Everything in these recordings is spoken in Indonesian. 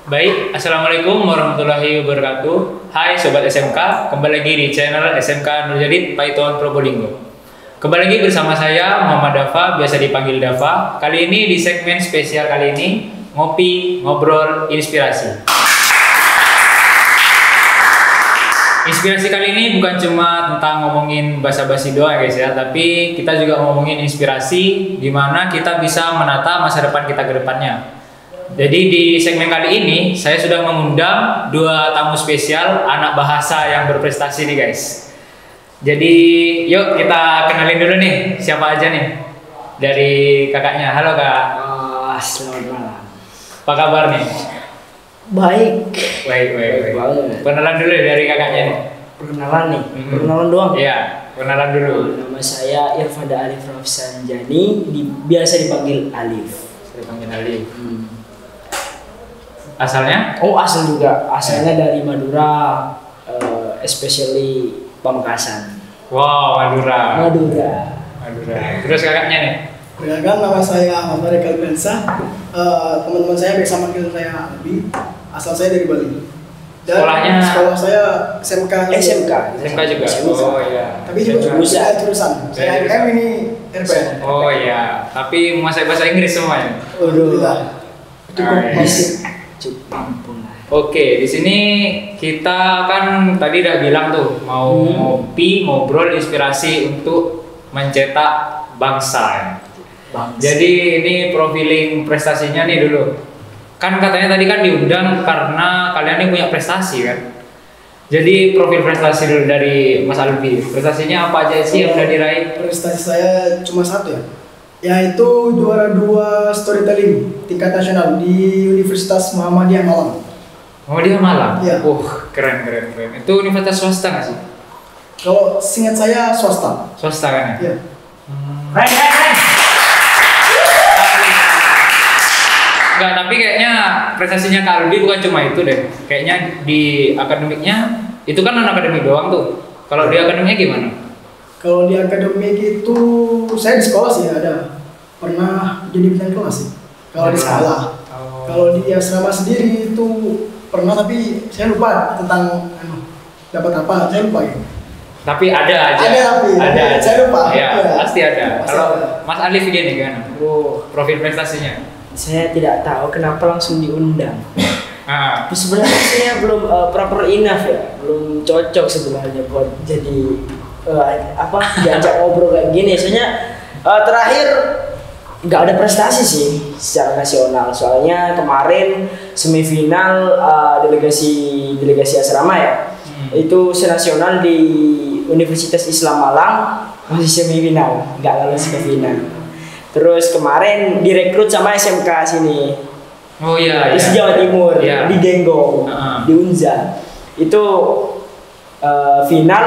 Baik, Assalamualaikum warahmatullahi wabarakatuh. Hai Sobat SMK, kembali lagi di channel SMK Nurjadid Python Probolinggo. Kembali lagi bersama saya Muhammad Dava, biasa dipanggil Dava. Kali ini di segmen spesial kali ini, ngopi, ngobrol, inspirasi. Inspirasi kali ini bukan cuma tentang ngomongin basa-basi doang guys ya, tapi kita juga ngomongin inspirasi gimana kita bisa menata masa depan kita ke depannya. Jadi di segmen kali ini saya sudah mengundang dua tamu spesial anak bahasa yang berprestasi nih guys. Jadi yuk kita kenalin dulu nih siapa aja nih dari kakaknya. Halo kak. Selamat malam. Apa kabar nih? Baik. Baik. Kenalan dulu dari kakaknya nih. Perkenalan nih. Perkenalan doang. Iya, kenalan dulu. Nama saya Irfanda Alif Rafsanjani, biasa dipanggil Alif. Saya panggil Alif. Asalnya? Oh asal juga. Asalnya dari Madura, especially Pamekasan. Wow, Madura. Terus kakaknya nih? Perkenalkan, nama saya Ahmad Rekal Bensa. Teman-teman saya biasa manggil saya Abi. Asal saya dari Bali. Dan Sekolahnya? sekolah saya SMK. SMK juga. Oh iya. Tapi juga jurusan. Saya RM ini RPN. Oh iya. Tapi menguasai bahasa Inggris semuanya. Alhamdulillah. Cukup masih. Cukup ampun lah. Oke, di sini kita kan tadi udah bilang tuh mau ngopi, ngobrol, inspirasi untuk mencetak bangsa. Jadi ini profiling prestasinya nih dulu. Kan katanya tadi kan diundang karena kalian ini punya prestasi kan. Jadi profil prestasi dulu dari Mas Albi. Prestasinya apa aja sih yang udah diraih? Prestasi saya cuma satu ya, yaitu juara 2 storytelling tingkat nasional di Universitas Muhammadiyah Malang. Muhammadiyah Malang? Iya. Keren. Itu universitas swasta nggak sih? Kalau seingat saya swasta. Swasta kan ya? Iya. Keren. Enggak, tapi kayaknya prestasinya Kak Albi bukan cuma itu deh. Kayaknya di akademiknya, itu kan non-akademik doang tuh. Kalau di akademiknya gimana? Kalau di akademik itu saya di sekolah sih ada pernah jadi bintang kelas sih. Kalau di sekolah. Kalau di asrama sendiri itu pernah, tapi saya lupa tentang dapat apa, saya lupa ya. Tapi ada aja. Ada. Saya lupa. Ya, pasti ada. Pasti Kalau ada. Mas Alif gini kan, profil prestasinya. Saya tidak tahu kenapa langsung diundang. Ah, Sebenarnya saya belum proper enough ya, belum cocok sebenarnya buat jadi diajak ngobrol kayak gini. Soalnya terakhir nggak ada prestasi sih secara nasional. Soalnya kemarin semifinal delegasi asrama ya, itu senasional di Universitas Islam Malang masih semifinal, nggak lolos ke final. Terus kemarin direkrut sama SMK sini. oh iya. Di Jawa Timur, Iya. di Genggong, di Unza. Itu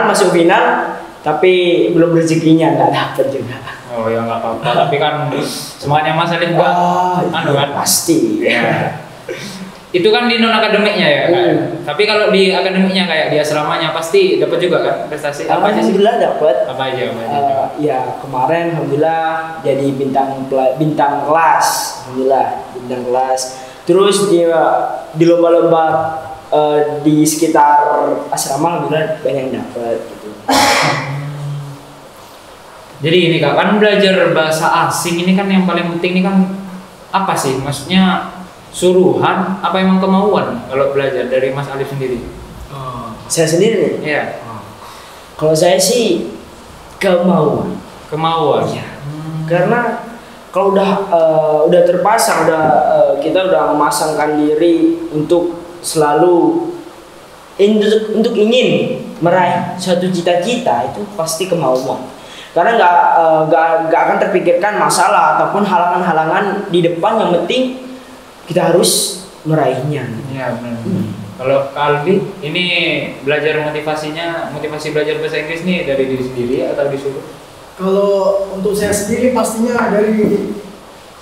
masuk final, tapi belum rezekinya, nggak dapet juga. Oh ya nggak apa-apa. Tapi kan semuanya Mas Alif juga, kan? Pasti. Ya. Itu kan di non akademiknya ya. Tapi kalau di akademiknya kayak di asramanya pasti dapat juga kan prestasi. Apa aja sih? Alhamdulillah dapat. Apa aja? Ya kemarin alhamdulillah jadi bintang kelas, alhamdulillah bintang kelas. Terus di lomba-lomba di sekitar asrama alhamdulillah banyak yang dapat gitu. Jadi ini kak, kan belajar bahasa asing ini kan yang paling penting ini kan apa sih? Maksudnya suruhan apa emang kemauan kalau belajar dari Mas Alif sendiri? Saya sendiri nih. Iya. Kalau saya sih kemauan. Ya. Karena kalau udah terpasang, kita udah memasangkan diri untuk selalu untuk ingin meraih suatu cita-cita, itu pasti kemauan. Karena nggak akan terpikirkan masalah ataupun halangan-halangan di depan, yang penting kita harus meraihnya. Iya benar. Kalau Kak Albi ini motivasi belajar bahasa Inggris nih dari diri sendiri atau disuruh? Kalau untuk saya sendiri pastinya dari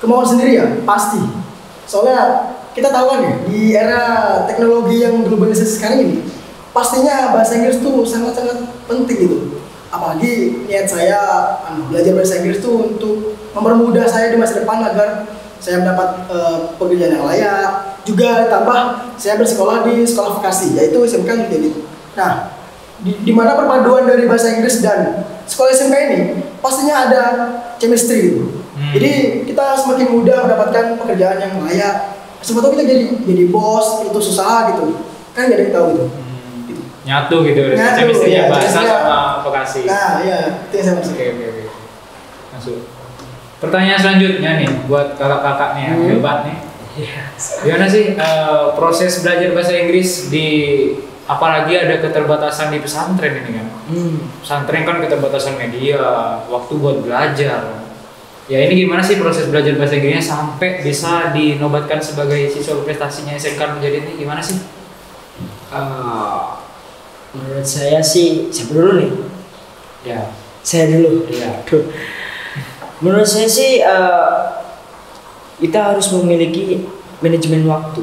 kemauan sendiri ya, pasti. Soalnya kita tahu kan ya, di era teknologi yang globalisasi sekarang ini, pastinya bahasa Inggris tuh sangat-sangat penting gitu. Apalagi niat saya belajar bahasa Inggris tuh untuk mempermudah saya di masa depan agar saya mendapat pekerjaan yang layak, juga tambah saya bersekolah di sekolah vokasi yaitu SMK Unit. Nah, di mana perpaduan dari bahasa Inggris dan sekolah SMK ini pastinya ada chemistry gitu. Jadi kita semakin mudah mendapatkan pekerjaan yang layak. Sebetulnya kita jadi bos itu susah gitu. Kan nggak ada yang tahu gitu. Nyatu gitu. Nyatu, chemistry-nya ya, bahasa chemistry-nya. sama vokasi. Nah, iya, itu yang saya maksud. Oke. Masuk. Pertanyaan selanjutnya nih buat kakak-kakak nih yang hebat nih. Gimana sih proses belajar bahasa Inggris di apalagi ada keterbatasan di pesantren ini kan? Pesantren kan keterbatasan media, waktu buat belajar. Ya ini gimana sih proses belajar bahasa Inggrisnya sampai bisa dinobatkan sebagai siswa prestasinya SMK menjadi ini gimana sih? Menurut saya sih, siapa dulu nih? Ya. Saya dulu. Iya. Menurut saya sih kita harus memiliki manajemen waktu.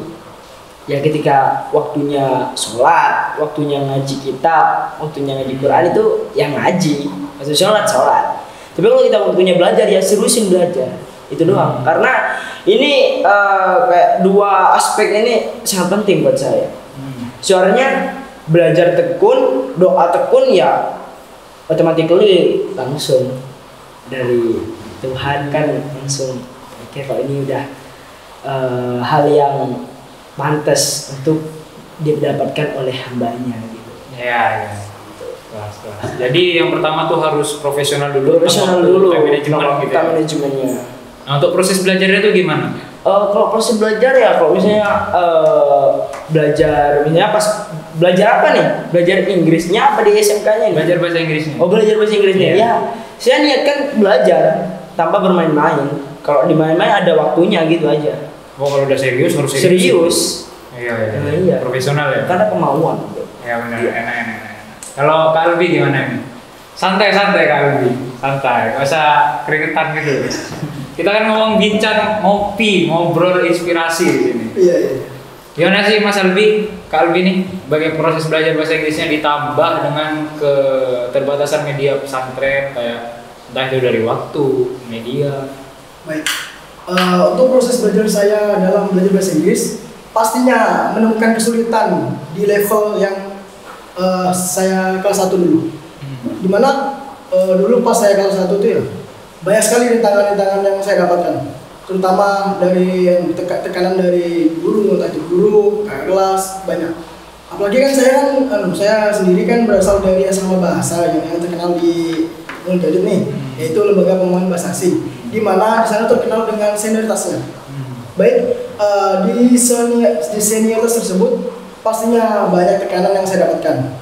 Ya ketika waktunya sholat, waktunya ngaji kitab, waktunya ngaji Quran itu yang ngaji. Waktu sholat. Tapi kalau kita waktunya belajar ya seriusin belajar. Itu doang. Karena ini kayak dua aspek ini sangat penting buat saya. Soalnya belajar tekun, doa tekun ya automatically langsung dari Tuhan kan langsung oke kalau ini udah hal yang pantas untuk didapatkan oleh hambanya gitu. Ya. Kelas. Jadi yang pertama tuh harus profesional dulu. Profesional dulu. Manajemen gitu. Manajemennya. Nah untuk proses belajarnya tuh gimana? Kalau proses belajar ya kalau misalnya belajar misalnya pas belajar apa nih? Belajar Inggrisnya apa di SMK-nya nih? Belajar bahasa Inggrisnya. Oh belajar bahasa Inggrisnya. Iya. Ya, saya niatkan belajar tanpa bermain-main. Kalau dimain-main ada waktunya gitu aja. Oh kalau udah serius harus Serius. Iya. Profesional ya. Karena kemauan. Ya benar. Enak. Kalau Kak Albi gimana nih? Santai Kak Albi. Santai. Gak usah keringetan gitu. Kita kan ngomong bincang, ngobrol inspirasi di sini. Iya. Gimana sih Mas Albi, Kak Albi nih, bagaimana proses belajar bahasa Inggrisnya ditambah dengan keterbatasan media pesantren kayak entah itu dari waktu, media. Baik. Untuk proses belajar saya dalam belajar bahasa Inggris pastinya menemukan kesulitan di level yang saya kelas 1 dulu. Dimana dulu pas saya kelas 1 itu ya banyak sekali rintangan-rintangan yang saya dapatkan, terutama dari yang tekanan dari guru, entah itu guru, kakak kelas, banyak. Apalagi kan saya sendiri kan berasal dari asrama bahasa yang terkenal di Unjadid nih, yaitu lembaga pengembangan bahasa asing, di mana di sana terkenal dengan senioritasnya. Baik di senioritas tersebut pastinya banyak tekanan yang saya dapatkan,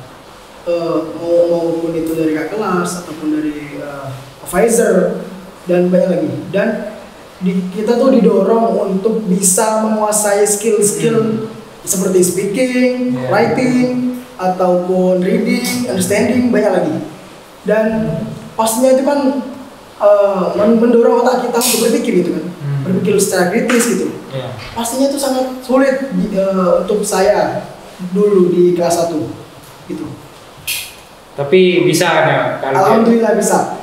maupun itu dari kakak kelas ataupun dari advisor dan banyak lagi. Dan kita tuh didorong untuk bisa menguasai skill-skill seperti speaking, writing, ataupun reading, understanding, banyak lagi. Dan pastinya itu kan mendorong otak kita untuk berpikir gitu kan, berpikir secara kritis gitu. Pastinya itu sangat sulit untuk saya dulu di kelas 1 gitu. Tapi bisa kan ya? Alhamdulillah bisa.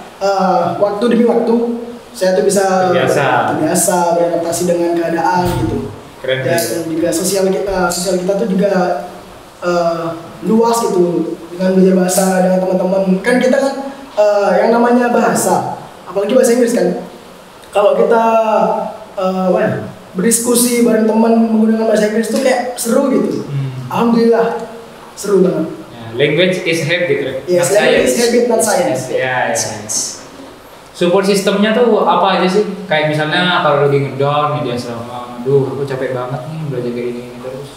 Waktu demi waktu saya tuh bisa terbiasa beradaptasi dengan keadaan gitu. Keren. Dan juga sosial kita tuh juga luas gitu dengan belajar bahasa dengan teman-teman. Kan kita kan yang namanya bahasa, apalagi bahasa Inggris kan. Kalau kita berdiskusi bareng teman menggunakan bahasa Inggris tuh kayak seru gitu. Alhamdulillah seru banget. Language is habit, right? Yes, language is habit, not science. Ya. Support sistemnya tuh apa aja sih? Kayak misalnya kalau lagi ngedown nih dia selama, aduh aku capek banget nih belajar kayak gini terus.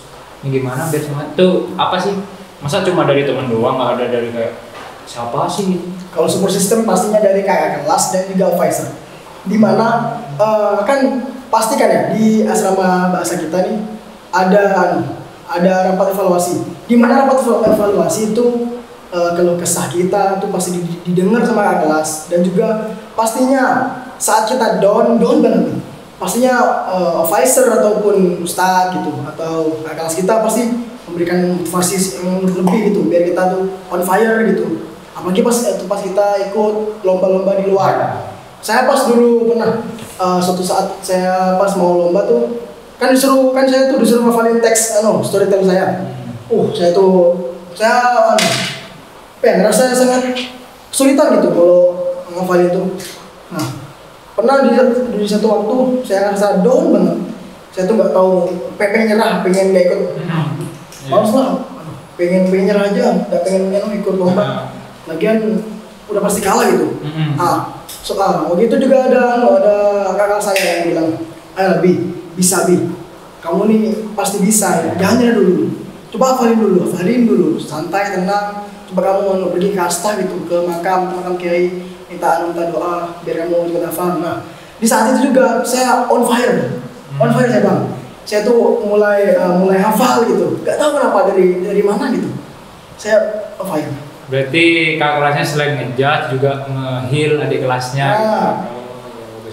Ini gimana biar semangat? Tuh apa sih? Masa cuma dari teman doang, nggak ada dari kayak siapa sih? Kalau support system pastinya dari kakak kelas dan juga advisor. Dimana kan pasti kan ya di asrama bahasa kita nih ada rapat evaluasi. Di mana rapat evaluasi itu kalau kesah kita itu pasti didengar sama kakak kelas, dan juga pastinya saat kita down banget nih, pastinya advisor ataupun ustadz gitu atau kakak kelas kita pasti memberikan motivasi yang lebih gitu biar kita tuh on fire gitu. Apalagi pas kita ikut lomba-lomba di luar. Saya pas dulu pernah suatu saat saya pas mau lomba tuh kan saya tuh disuruh ngafalin teks storytelling saya. Saya apa ya, ngerasa sangat kesulitan gitu kalau ngafalin itu. Nah, pernah di satu waktu saya ngerasa down banget. Saya tuh nggak tahu, pengen nyerah, pengen nggak ikut. Males lah, pengen nyerah aja, nggak pengen ikut lomba. Lagian udah pasti kalah gitu. Waktu itu juga ada kakak saya yang bilang, ayo bisa kamu nih pasti bisa ya. Jangan nyerah dulu, coba hafalin dulu, santai, tenang. Coba kamu pergi ke asta gitu, ke makam kiai, minta doa biar kamu juga hafal. Nah, di saat itu juga saya on fire saya bang. Saya tuh mulai hafal gitu, nggak tahu kenapa dari mana gitu. Saya on fire. Berarti kakak kelasnya selain ngejudge juga nge-heal adik kelasnya. Bagus.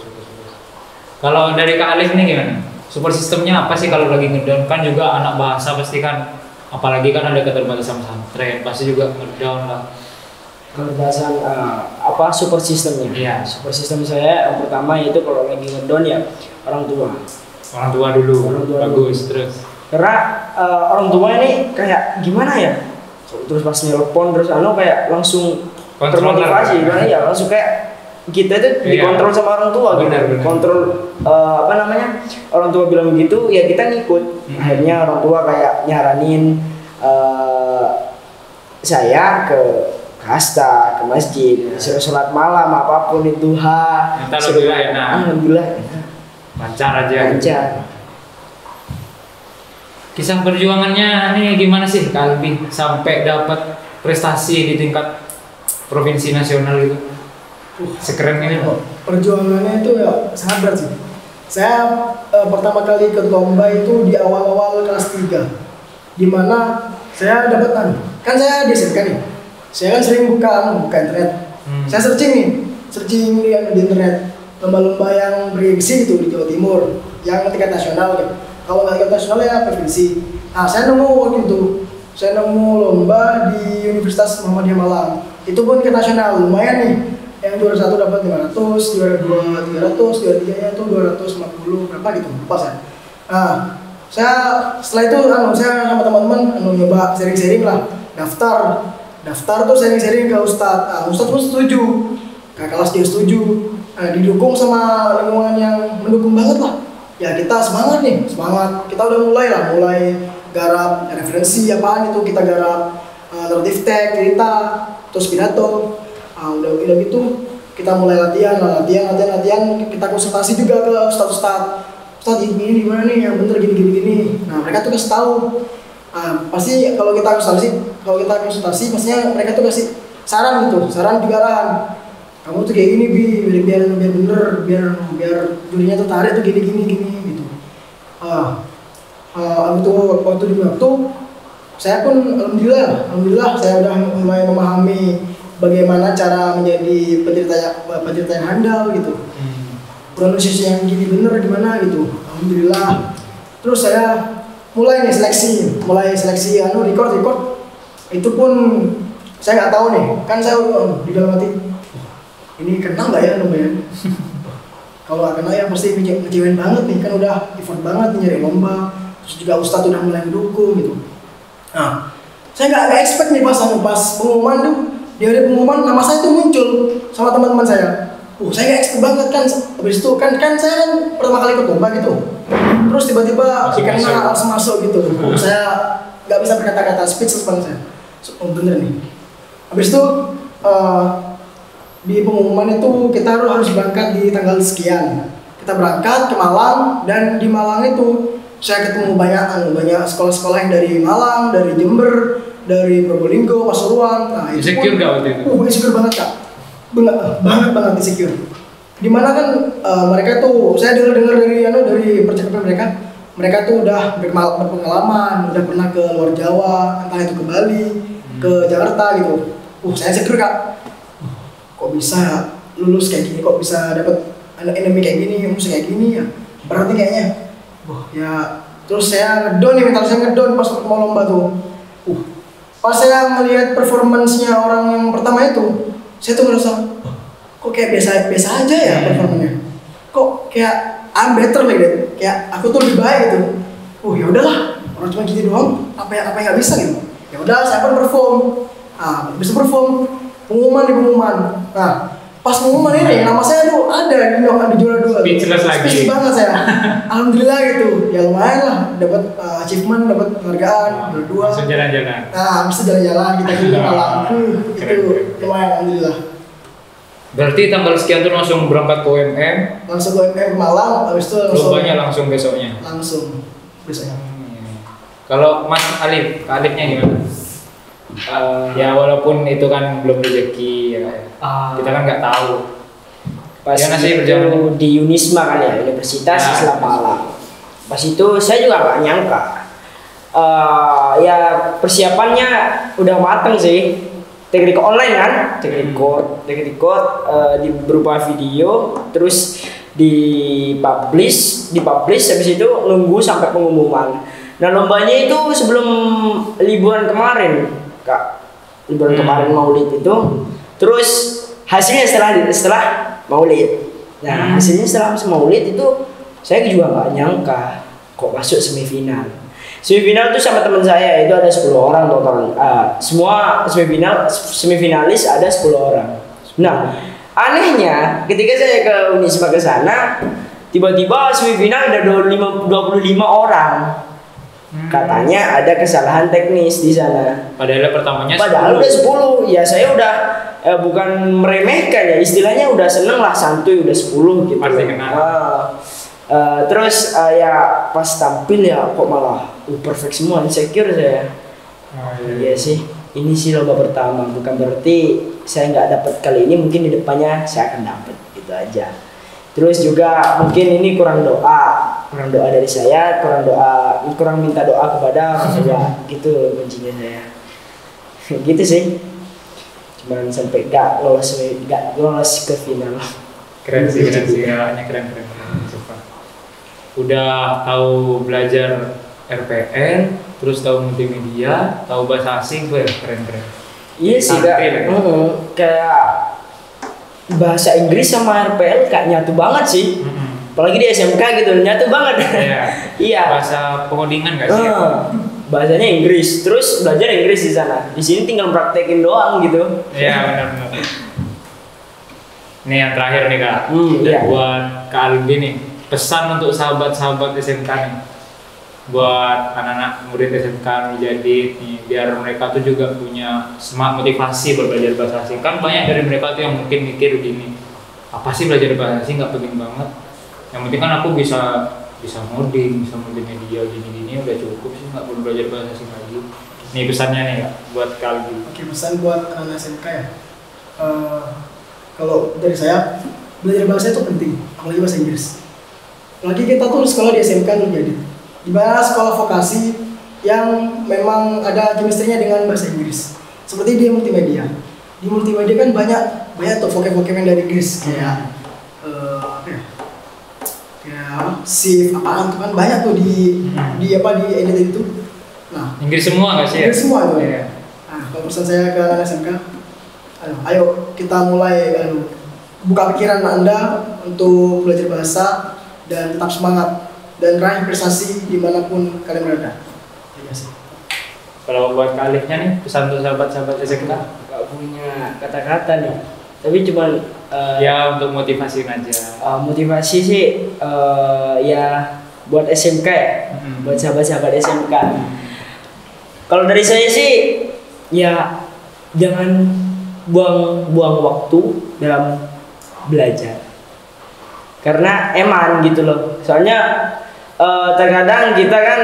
Kalau dari Kak Alif nih gimana? Support sistemnya apa sih kalau lagi ngedown? Kan juga anak bahasa pasti kan, apalagi kan ada keterbatasan pesantren, pasti juga ngedown lah. Keterbatasan support sistemnya? Iya. Support sistem saya yang pertama yaitu kalau lagi ngedown ya orang tua. Orang tua dulu. Bagus. Terus karena orang tua ini kayak gimana ya? Terus pas nelpon terus kayak langsung termotivasi kan ya, langsung kayak kita itu dikontrol sama orang tua gitu. Kontrol orang tua bilang begitu ya kita ngikut. Akhirnya orang tua kayak nyaranin saya ke kasta, ke masjid, suruh sholat malam apapun itu alhamdulillah lancar aja. Kisah perjuangannya nih gimana sih Kak Albi sampai dapat prestasi di tingkat provinsi nasional gitu? Sekeren ini. Perjuangannya itu ya sangat berat sih. Saya pertama kali ikut lomba itu di awal-awal kelas 3, dimana saya dapat kan saya di SMK nih. Saya kan sering buka internet. Saya searching di internet lomba-lomba yang bergengsi gitu di Jawa Timur, yang tingkat nasional gitu. Kalau nggak tingkat nasional ya provinsi. Nah, saya nemu waktu itu. Saya nemu lomba di Universitas Muhammadiyah Malang. Itu pun tingkat nasional, lumayan nih. Yang juara 1 dapat 500, juara 2 300, juara 3-nya itu 250 berapa gitu, lupa saya. Nah, saya setelah itu saya sama teman-teman nyoba sharing-sharing lah, daftar tuh sharing-sharing ke Ustadz. Ustadz pun setuju, kakak kelas dia setuju. Didukung sama lingkungan yang mendukung banget lah. Ya kita semangat. Kita udah mulai garap referensi apaan itu, kita garap narrative text, cerita, terus pidato. Udah gitu kita mulai latihan, kita konsultasi juga ke Ustadz ini gimana nih yang bener gini. Nah, mereka tuh kasih tahu. Pasti kalau kita konsultasi pastinya mereka tuh kasih saran juga arahan. Kamu tuh kayak gini biar bener, biar jurinya tuh tarik tuh gini gitu. Waktu di waktu saya pun alhamdulillah saya udah mulai memahami bagaimana cara menjadi pencerita yang handal gitu. Pronunciation yang gini bener gimana gitu. Alhamdulillah. Terus saya mulai seleksi record. Itu pun saya nggak tahu nih, kan saya di dalam hati ini kenal nggak ya lumayan. Kalau nggak kenal ya pasti ngecewain banget nih, kan udah effort banget nyari lomba. Terus juga Ustadz udah mulai mendukung gitu. Nah, saya nggak expect nih pas pengumuman tuh, di hari pengumuman nama saya tuh muncul sama teman-teman saya. Saya nggak expect banget kan. Habis itu kan saya kan pertama kali ikut lomba gitu. Terus tiba-tiba dikenal langsung masuk gitu. Saya nggak bisa berkata-kata, speechless banget saya. Bener nih. Habis itu di pengumuman itu kita harus berangkat di tanggal sekian. Kita berangkat ke Malang, dan di Malang itu saya ketemu banyak sekolah-sekolah yang dari Malang, dari Jember, dari Probolinggo, Pasuruan. Nah, itu insecure nggak waktu itu? Insecure banget Kak. Banget insecure. Dimana kan mereka tuh, saya dengar dari percakapan mereka tuh udah berpengalaman, udah pernah ke luar Jawa, entah itu ke Bali, ke Jakarta gitu. Saya insecure Kak. Kok bisa lulus kayak gini, kok bisa dapat endemi kayak gini, musik kayak gini ya. Berarti kayaknya. Ya terus saya mental saya ngedon pas mau lomba tuh. Pas saya melihat performance-nya orang yang pertama itu, saya tuh ngerasa kok kayak biasa aja ya performanya. Kok kayak I'm better like that. Kayak aku tuh lebih baik gitu. Oh ya udahlah, orang cuma gitu doang. Apa yang nggak bisa gitu. Ya udah, saya pun perform. Bisa perform. Pengumuman. Nah, pas pengumuman ini nama saya tuh ada di juara 2. Speechless lagi. Speechless banget saya. Alhamdulillah gitu. Ya lumayan lah, dapat achievement, dapat penghargaan juara 2. Langsung jalan-jalan. Nah, bisa jalan-jalan kita keliling alam. Itu lumayan, alhamdulillah. Berarti tanggal sekian tuh langsung berangkat ke UMM. Langsung ke UMM Malang, habis itu Lombanya langsung besoknya. Langsung besoknya. Kalau Mas Alif, Kak Alifnya gimana? Ya walaupun itu kan belum rezeki ya. Kita kan nggak tahu. Pas Ya, nasi itu berjalan. di Unisma kan ya, Universitas Ya. Islam Malang. Pas itu saya juga nggak nyangka. Ya persiapannya udah mateng sih. Teknik online kan, teknik code, di berupa video, terus dipublish habis itu nunggu sampai pengumuman. Nah lombanya itu sebelum liburan kemarin, Kak. Liburan kemarin Maulid itu, terus hasilnya setelah Maulid. Nah hasilnya setelah Maulid itu saya juga nggak nyangka kok masuk semifinal. Semifinal itu sama teman saya itu ada 10 orang total. Semua semifinalis ada 10 orang. Nah, anehnya ketika saya ke Unisma ke sana, tiba-tiba semifinal ada 25 orang. Katanya ada kesalahan teknis di sana. Padahal pertamanya Padahal udah 10. Ya saya udah bukan meremehkan ya, istilahnya udah seneng lah, santuy udah 10 gitu. Pasti kena. Terus ya pas tampil ya kok malah perfect semua, insecure saya. Iya sih, ini sih lomba pertama, bukan berarti saya nggak dapat kali ini, mungkin di depannya saya akan dapat, gitu aja. Terus juga mungkin ini kurang doa dari saya, kurang minta doa kepada orang tua, gitu kuncinya saya. Gitu sih, cuman sampai nggak lolos ke final. keren sih, hanya keren. Sumpah. Udah tahu belajar RPN, terus tahu multimedia, tahu bahasa asing, keren. Iya sih Kak. Kayak bahasa Inggris sama RPL kayak nyatu banget sih. Apalagi di SMK gitu, nyatu banget. Iya. Bahasa pengodingan gak sih? Bahasanya Inggris, terus belajar Inggris di sana. Di sini tinggal praktekin doang gitu. Iya benar. Ini yang terakhir nih Kak. Iya. Buat Kak Albi nih, pesan untuk sahabat-sahabat SMK nih, buat anak-anak murid SMK menjadi nih, biar mereka tuh juga punya semangat motivasi buat belajar bahasa asing. Kan banyak dari mereka tuh yang mungkin mikir begini, apa sih belajar bahasa asing, nggak penting banget. Yang penting kan aku bisa ngoding, bisa multimedia gini udah cukup sih, nggak perlu belajar bahasa asing lagi. Nih pesannya nih Kak, buat Kak Albi. Oke, pesan buat anak SMK ya. Kalau dari saya, belajar bahasa itu penting, apalagi bahasa Inggris. Apalagi kita tuh sekolah di SMK tuh jadi di mana sekolah vokasi yang memang ada chemistry-nya dengan bahasa Inggris. Seperti di multimedia. Di multimedia kan banyak tuh vocab yang dari Inggris kayak kayak shift apaan tuh kan banyak tuh di edit itu. Nah, Inggris semua nggak sih? Inggris semua tuh. Iya. Nah, kalau pesan saya ke anak SMK, ayo kita mulai buka pikiran Anda untuk belajar bahasa dan tetap semangat dan raih prestasi dimanapun kalian berada. Terima kasih. Kalau buat Kak Alifnya nih, pesan untuk sahabat-sahabat SMK? Gak punya kata-kata nih, tapi cuman Ya untuk motivasi aja. motivasi sih ya buat SMK ya, buat sahabat-sahabat SMK. Kalau dari saya sih ya jangan buang waktu dalam belajar, karena eman gitu loh. Soalnya terkadang kita kan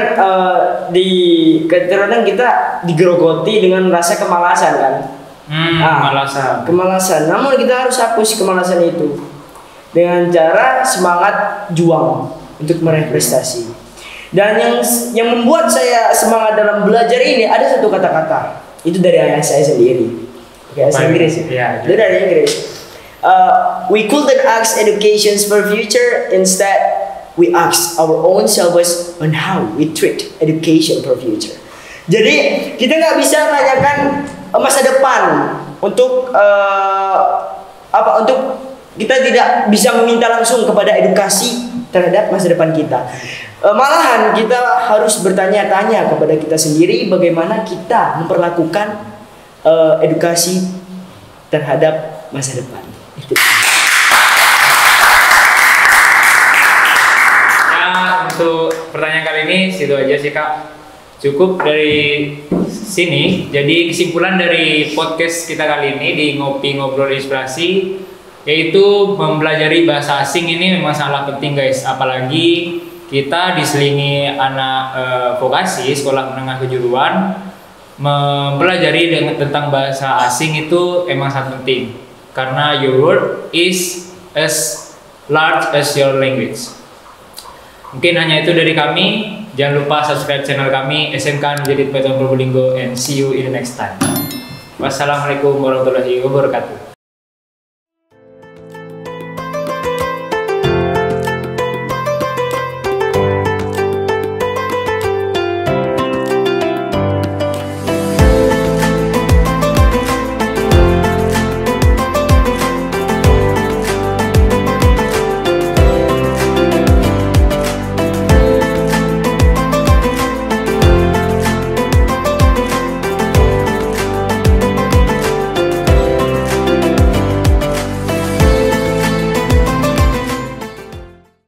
terkadang kita digerogoti dengan rasa kemalasan kan. Kemalasan. Namun kita harus hapus kemalasan itu dengan cara semangat juang untuk meraih prestasi. Dan yang membuat saya semangat dalam belajar ini ada satu kata-kata. Itu dari ayah saya sendiri. Bahasa Inggris ya. Itu dari Inggris. We couldn't ask educations for future, instead we ask our own selves on how we treat education for future. Jadi kita nggak bisa tanyakan masa depan untuk untuk kita tidak bisa meminta langsung kepada edukasi terhadap masa depan kita. Malahan kita harus bertanya-tanya kepada kita sendiri bagaimana kita memperlakukan edukasi terhadap masa depan. Itu. Ya, untuk pertanyaan kali ini situ aja sih Kak. Cukup dari sini. Jadi kesimpulan dari podcast kita kali ini di Ngopi Ngobrol Inspirasi, yaitu mempelajari bahasa asing ini memang sangat penting guys. Apalagi kita diselingi anak vokasi sekolah menengah kejuruan, mempelajari tentang bahasa asing itu emang sangat penting. Karena your world is as large as your language. Mungkin hanya itu dari kami. Jangan lupa subscribe channel kami SMK Menjadi Python Probolinggo, and see you in the next time. Wassalamualaikum warahmatullahi wabarakatuh.